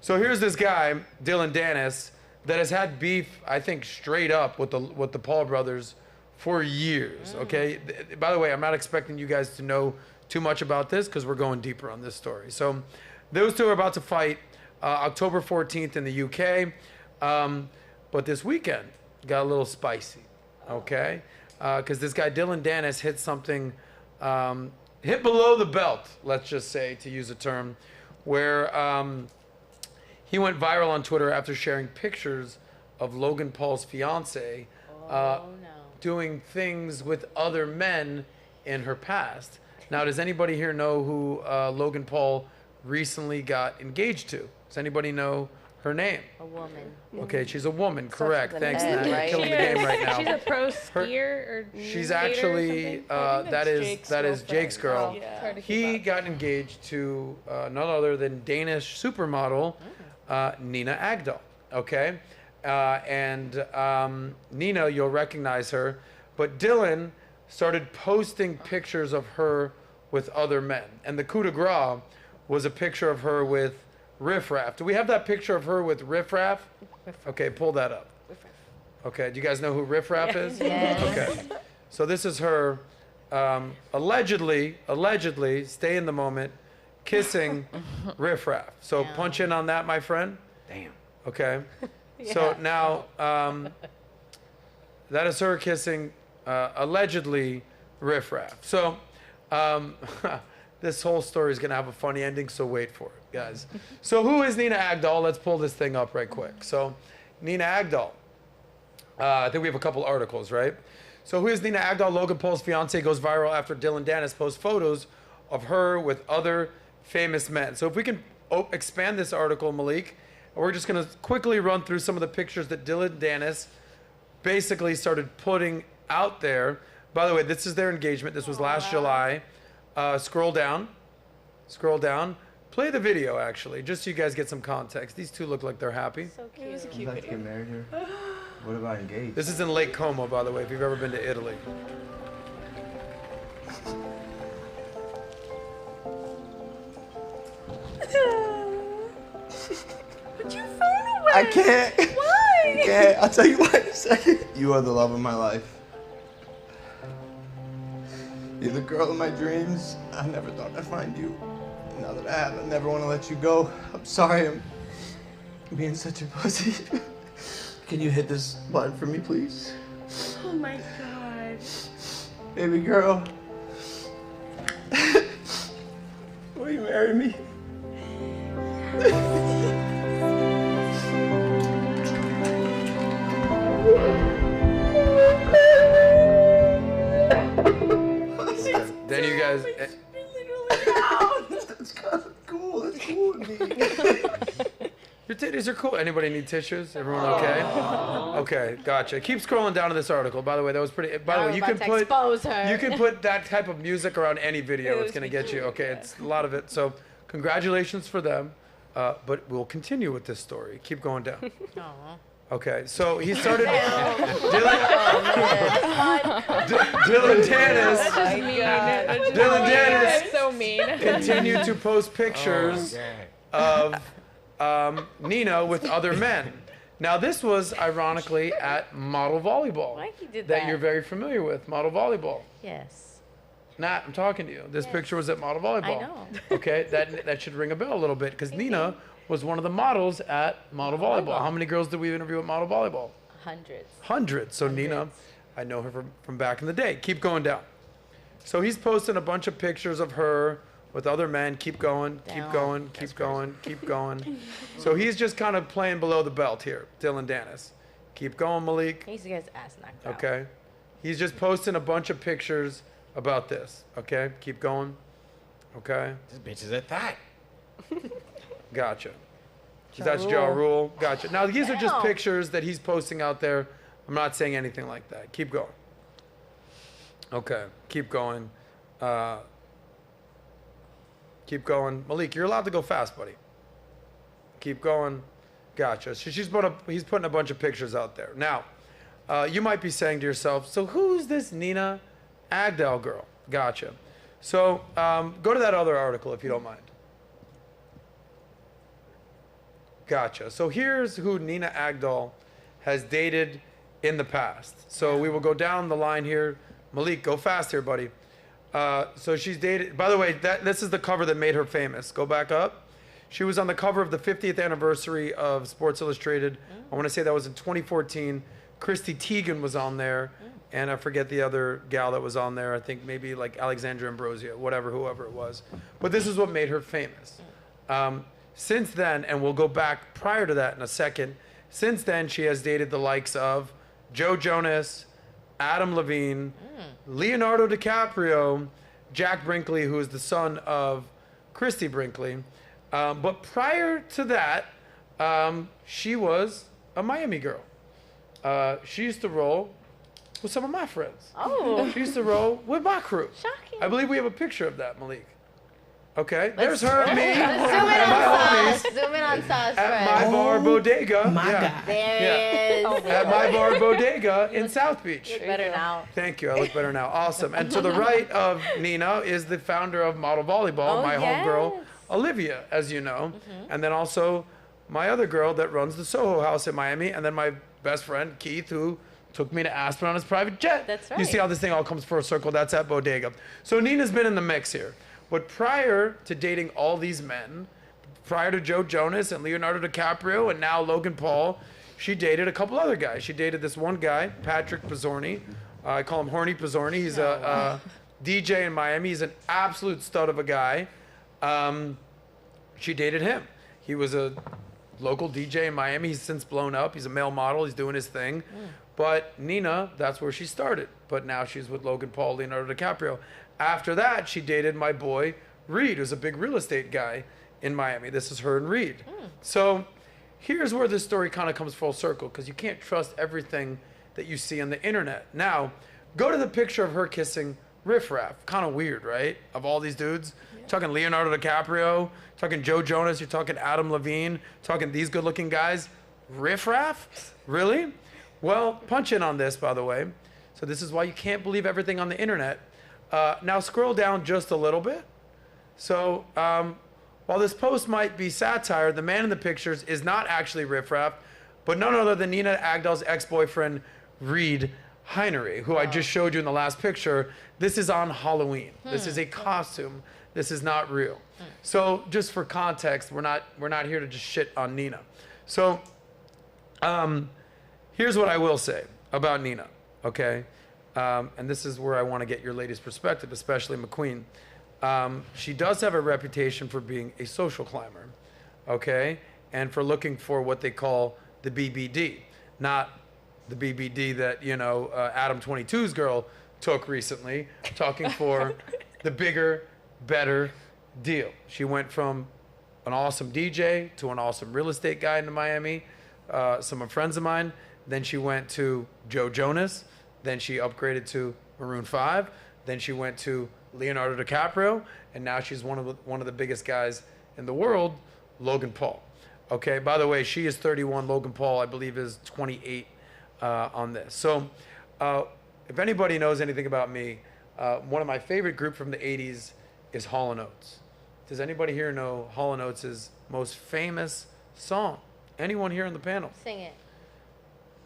So here's this guy, Dillon Danis, that has had beef, I think, straight up with the Paul brothers for years, okay? By the way, I'm not expecting you guys to know too much about this because we're going deeper on this story. So those two are about to fight October 14th in the UK. But this weekend got a little spicy, okay? Because this guy, Dillon Danis, hit something, hit below the belt, let's just say, to use a term, where he went viral on Twitter after sharing pictures of Logan Paul's fiance doing things with other men in her past. Now, does anybody here know who Logan Paul recently got engaged to? Does anybody know her name? A woman. Okay, she's a woman, correct. Thanks, Nat. right? Killing the game right now. She's a pro skier or She's skater actually, or something? that is Jake's girl. It's hard to keep He up. got engaged to none other than Danish supermodel Nina Agdal. Okay, and Nina, you'll recognize her, but Dillon started posting pictures of her with other men, and the coup de grace was a picture of her with Riff Raff. Do we have that picture of her with Riff Raff? Okay, pull that up. Okay, do you guys know who Riff Raff is? Yes. Okay, so this is her allegedly, stay in the moment, kissing Riff Raff. So punch in on that, my friend. Damn. Okay, so now that is her kissing allegedly Riff Raff. So this whole story is gonna have a funny ending, so wait for it, guys. So who is Nina Agdal? Let's pull this thing up right quick. So Nina Agdal, I think we have a couple articles, right? So who is Nina Agdal? Logan Paul's fiance goes viral after Dillon Danis posts photos of her with other famous men. So if we can expand this article, Malik, we're just gonna quickly run through some of the pictures that Dillon Danis basically started putting out there. By the way, this is their engagement. This was last July. Scroll down. Play the video, actually, just so you guys get some context. These two look like they're happy. So cute. It was a I'm cute about to get video. married here. What about engaged? This is in Lake Como, by the way, if you've ever been to Italy. Put your phone away. I can't. Why? I can't. I'll tell you why in a second. You are the love of my life. You're the girl of my dreams. I never thought I'd find you. Now that I have, I never want to let you go. I'm sorry I'm being such a pussy. Can you hit this button for me, please? Oh my god. Baby girl. Will you marry me? Then you guys, That's kind of cool. That's cool with me. your titties are cool. Anybody need tissues? Everyone okay? Okay, gotcha. Keep scrolling down to this article. By the way, that was pretty. By the way, you can put you can put that type of music around any video. It's gonna get you. Okay, it's a lot of it. So, congratulations for them. But we'll continue with this story. Keep going down. Okay, so he started. Dillon Danis. That's just mean. That's just Dillon mean. Danis That's so mean. continued to post pictures of Nina with other men. Now, this was ironically at model volleyball. Why he did that that? you're very familiar with, model volleyball. Yes. Nat, I'm talking to you. This picture was at model volleyball. I know. Okay, that should ring a bell a little bit because Nina was one of the models at model volleyball. How many girls did we interview at model volleyball? Hundreds. Hundreds. So Nina, I know her from back in the day. Keep going down. So he's posting a bunch of pictures of her with other men. Keep going, keep Down. going, keep going, keep going. So he's just kind of playing below the belt here, Dillon Danis. Keep going, Malik. He used to get his ass knocked out. Okay. He's just posting a bunch of pictures about this. Okay. Keep going. Okay. This bitch is a thot. Gotcha. That's Ja Rule. Gotcha. Now these are just Damn. pictures that he's posting out there. I'm not saying anything like that. Keep going. Okay. Keep going. Keep going. Malik, you're allowed to go fast, buddy. Keep going. Gotcha. So he's putting a bunch of pictures out there. Now, you might be saying to yourself, so who's this Nina Agdal girl? Gotcha. So go to that other article if you don't mind. Gotcha. So here's who Nina Agdal has dated in the past. So we will go down the line here. Malik, go fast here, buddy. So she's dated, by the way, this is the cover that made her famous. Go back up. She was on the cover of the 50th anniversary of Sports Illustrated. I want to say that was in 2014. Christy Teigen was on there, and I forget the other gal that was on there. I think maybe like Alexandra Ambrosia, whoever it was. But this is what made her famous. Since then, and we'll go back prior to that in a second, since then she has dated the likes of Joe Jonas, Adam Levine, Leonardo DiCaprio, Jack Brinkley, who is the son of Christy Brinkley. But prior to that, she was a Miami girl. She used to roll with some of my friends. Oh. She used to roll with my crew. Shocking. I believe we have a picture of that, Malik. Okay, there's her, me, Zoom in and on my Sauce. homies Zoom in on Sauce, at friend. my bar bodega. My Yeah. God. There he is. At my bar bodega in South Beach. Look better now. Thank you. I look better now. Awesome. And to the right of Nina is the founder of Model Volleyball, Oh, my homegirl, yes. Olivia, as you know. And then also my other girl that runs the Soho House in Miami. And then my best friend, Keith, who took me to Aspen on his private jet. That's You right. see how this thing all comes full circle? That's at Bodega. So Nina's been in the mix here. But prior to dating all these men, prior to Joe Jonas and Leonardo DiCaprio and now Logan Paul, she dated a couple other guys. She dated this one guy, Patrick Pizzorni. I call him Horny Pizzorni. He's a DJ in Miami. He's an absolute stud of a guy. She dated him. He was a local DJ in Miami. He's since blown up. He's a male model. He's doing his thing. But Nina, that's where she started. But now she's with Logan Paul, Leonardo DiCaprio. After that, she dated my boy, Reed, who's a big real estate guy in Miami. This is her and Reed. So here's where this story kind of comes full circle, because you can't trust everything that you see on the internet. Now, go to the picture of her kissing Riff Raff. Kind of weird, right? Of all these dudes. You're talking Leonardo DiCaprio, talking Joe Jonas, you're talking Adam Levine, talking these good-looking guys. Riff Raff? Really? Well, punch in on this, by the way. So this is why you can't believe everything on the internet. Now scroll down just a little bit. So while this post might be satire, the man in the pictures is not actually Riff Raff, but none other than Nina Agdal's ex-boyfriend, Reed Heinery, who I just showed you in the last picture. This is on Halloween. This is a costume. This is not real. So just for context, we're not here to just shit on Nina. So here's what I will say about Nina, okay? And this is where I want to get your ladies' perspective, especially McQueen. She does have a reputation for being a social climber, okay? And for looking for what they call the BBD, not the BBD that, you know, Adam 22's girl took recently, talking for the bigger, better deal. She went from an awesome DJ to an awesome real estate guy in Miami, some friends of mine. Then she went to Joe Jonas. Then she upgraded to Maroon 5. Then she went to Leonardo DiCaprio. And now she's one of the biggest guys in the world, Logan Paul. Okay, by the way, she is 31. Logan Paul, I believe, is 28 on this. So if anybody knows anything about me, one of my favorite group from the 80s is Hall & Oates. Does anybody here know Hall & Oates' most famous song? Anyone here on the panel? Sing it.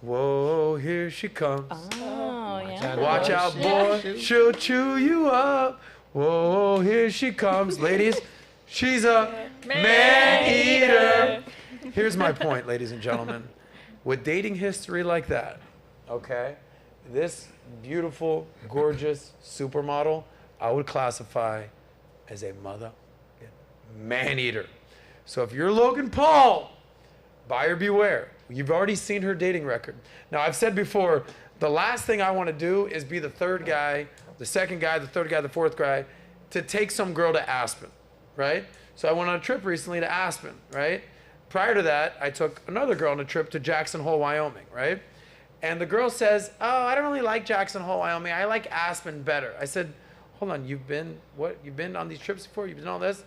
Whoa, here she comes. Oh, yeah. Watch out, boy, she'll chew you up. Whoa, here she comes. Ladies, she's a man-eater. Here's my point, ladies and gentlemen. With dating history like that, okay, this beautiful, gorgeous supermodel, I would classify as a mother man-eater. So if you're Logan Paul, buyer beware. You've already seen her dating record. Now, I've said before, the last thing I want to do is be the third guy, the second guy, the third guy, the fourth guy, to take some girl to Aspen, right? So I went on a trip recently to Aspen, right? Prior to that, I took another girl on a trip to Jackson Hole, Wyoming, right? And the girl says, oh, I don't really like Jackson Hole, Wyoming. I like Aspen better. I said, hold on, you've been on these trips before? You've been on this?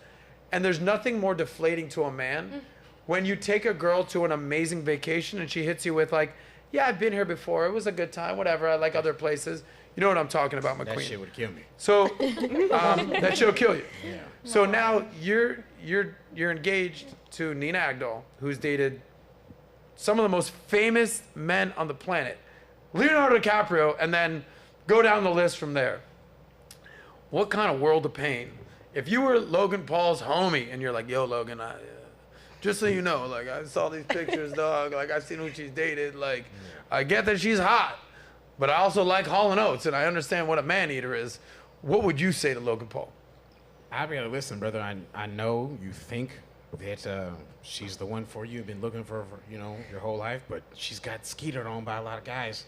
And there's nothing more deflating to a man when you take a girl to an amazing vacation and she hits you with like, yeah, I've been here before. It was a good time, whatever. I like other places. You know what I'm talking about, McQueen. That shit would kill me. So that shit'll kill you. Yeah. So now you're engaged to Nina Agdal, who's dated some of the most famous men on the planet, Leonardo DiCaprio, and then go down the list from there. What kind of world of pain? If you were Logan Paul's homie and you're like, yo, Logan, just so you know, like, I saw these pictures, dog. Like, I've seen who she's dated. Like, I get that she's hot, but I also like Hall & Oates, and I understand what a man-eater is. What would you say to Logan Paul? I'll be able to listen, brother. I know you think that she's the one for you. You've been looking for your whole life, but she's got skeeted on by a lot of guys,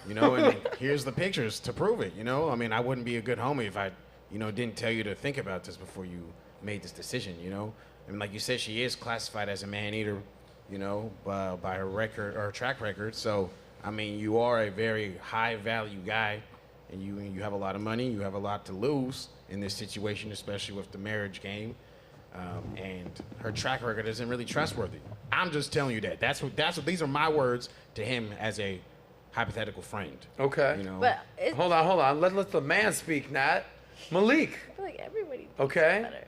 and here's the pictures to prove it, I mean, I wouldn't be a good homie if I, didn't tell you to think about this before you made this decision, I mean, like you said, she is classified as a man-eater, by her record or track record. So, I mean, you are a very high-value guy, and you have a lot of money. You have a lot to lose in this situation, especially with the marriage game. And her track record isn't really trustworthy. I'm just telling you that. That's what. These are my words to him as a hypothetical friend. Okay. But hold on. Let the man speak, Nat. Malik. I feel like everybody thinks Okay. it's better.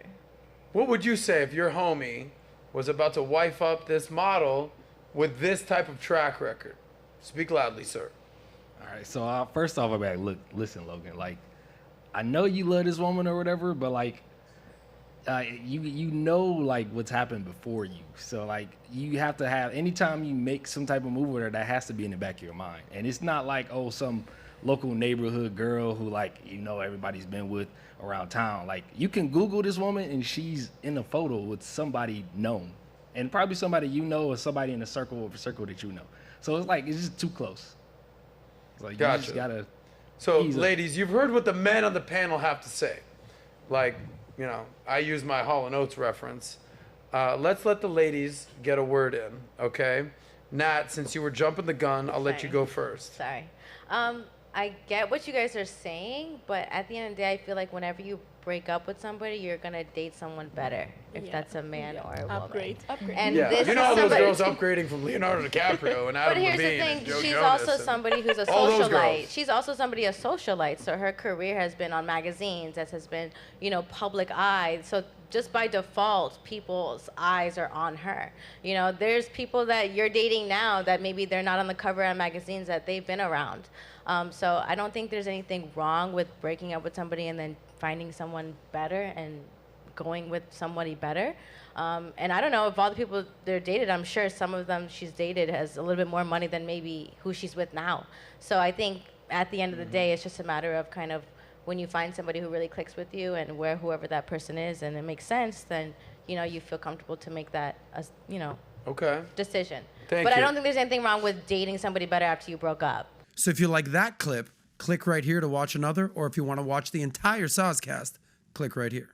What would you say if your homie was about to wife up this model with this type of track record? Speak loudly, sir. All right, so first off, I'm like, look, listen, Logan, like, I know you love this woman or whatever, but like, you know like what's happened before you. So like, you have to have, anytime you make some type of move with her, that has to be in the back of your mind. And it's not like, oh, some local neighborhood girl who like, everybody's been with around town. Like, you can Google this woman and she's in a photo with somebody known, and probably somebody or somebody in a circle that you know. So it's like, it's just too close. It's like, Gotcha. you just gotta. So, ease up. ladies, you've heard what the men on the panel have to say. Like, I use my Hall & Oates reference. Let's let the ladies get a word in, okay? Nat, since you were jumping the gun, I'll let you go first. Sorry. I get what you guys are saying, but at the end of the day, I feel like whenever you break up with somebody, you're gonna date someone better, if that's a man or a woman. Upgrade. And Yeah, this you know is all those somebody- girls upgrading from Leonardo DiCaprio and Adam But here's Levine the and thing, Joe she's Jonas also and somebody who's a all those socialite. girls. She's also somebody a socialite, so her career has been on magazines, that has been, public eye. So just by default, people's eyes are on her. There's people that you're dating now that maybe they're not on the cover of magazines that they've been around. So I don't think there's anything wrong with breaking up with somebody and then finding someone better and going with somebody better. And I don't know, if all the people they're dated, I'm sure some of them she's dated has a little bit more money than maybe who she's with now. So I think at the end of the day, it's just a matter of kind of when you find somebody who really clicks with you and whoever that person is and it makes sense, then, you feel comfortable to make that, Okay. decision. Thank But you. I don't think there's anything wrong with dating somebody better after you broke up. So if you like that clip, click right here to watch another, or if you want to watch the entire SOSCAST, click right here.